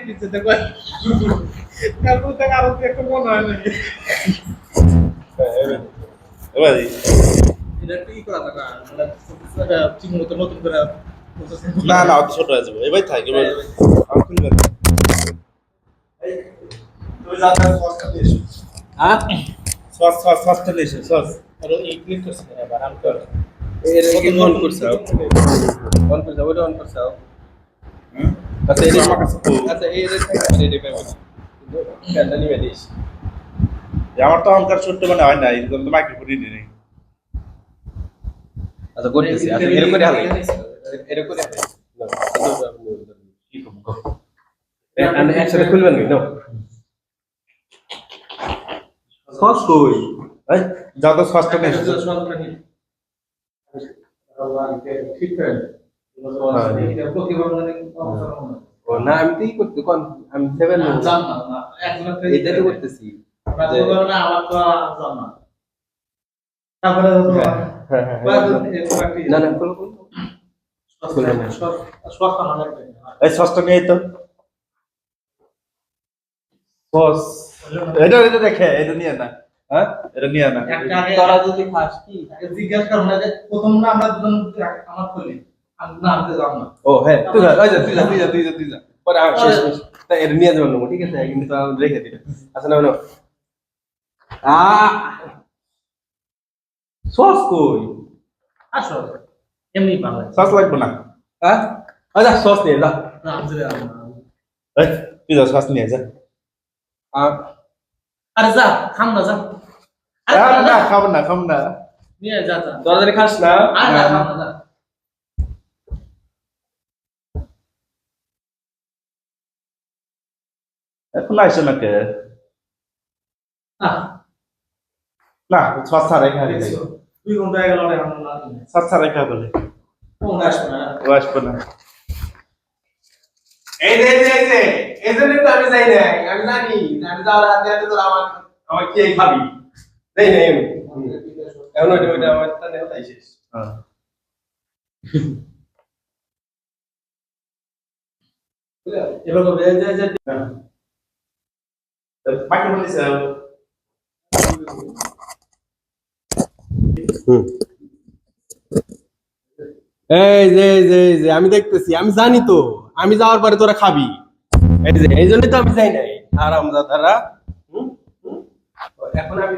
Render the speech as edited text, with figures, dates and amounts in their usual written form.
দিচ্ছে দেখো তারপর থেকে আরো একটা মনে হয় নাকি এবার এটা কি করা থাকা মানে ঠিক মতো নতুন করে না না অত ছোট হয়ে যাবে এবার থাক এবার আর খুলবে না তুমি যাতে সসটা নিয়ে এসো হ্যাঁ সসটা নিয়ে এসো সস আর এই ক্লিক করছ না এবার আমি কর এর কি অন করছ ওটা অন করছ হুম আচ্ছা এই আমার কাছে আচ্ছা এই রেডি পেমেন্ট ক্যান্ডা নিয়ে দিস আমার তো অঙ্কার ছোট্ট মানে হয় না এরকম তো মাইক্রোফোনই নেই আচ্ছা করতেছি আচ্ছা এরকম করে হালাই এরকম করে কি করব আমি একসাথে খুলবেন না সস কই এই যাও তো সসটা নিয়ে এসো ঠিক করে ও না আমি তো করতে কোন আমি সেভেন জান না একজন এটা তো করতেছি না আমার তো জান না তারপরে না না কোন এই সসটা নিয়ে তো সস এটা দেখে এটা নিয়ে না হ্যাঁ এটা নিয়ে না তোরা যদি খাস কি জিজ্ঞাসা করো না যে প্রথম না আমরা দুজন আমার খুলি না আমি যাব না ও হ্যাঁ তুই যা ওই যা তুই যা পরে আর শেষ তাই এটা নিয়ে যাবেন ঠিক আছে কিন্তু রেখে দিলে আচ্ছা না না সস কই আসো এমনি পাবে সস লাগবে না হ্যাঁ আচ্ছা সস নিয়ে যা না বুঝলে এই তুই যা সস নিয়ে যা আরে যা খাম না যা না খাবো না নিয়ে যা যা তোরা যদি খাস না আরে যা খাম না যা এখন আইসো না কে না না সস ছাড়াই খাবি 2 ঘন্টা হয়ে গেল রে আমরা না সস ছাড়াই খাবো বলে কোন আসবে না ও আসবে না এই যে এজন্যই তো আমি যাই না আমি জানি আমি যাওয়ার আগে তোরা আমার কি খাবি দেই নাই আমি এখন ওইটা আমার তানে তাই শেষ হ্যাঁ এবার কবে যে মাইক্রোফোন দিছে এই যে আমি দেখতেছি আমি জানি তো আমি যাওয়ার পরে তোরা খাবি এই যে এই জন্যই তো আমি যাই নাই আরাম দাদারা এখন আমি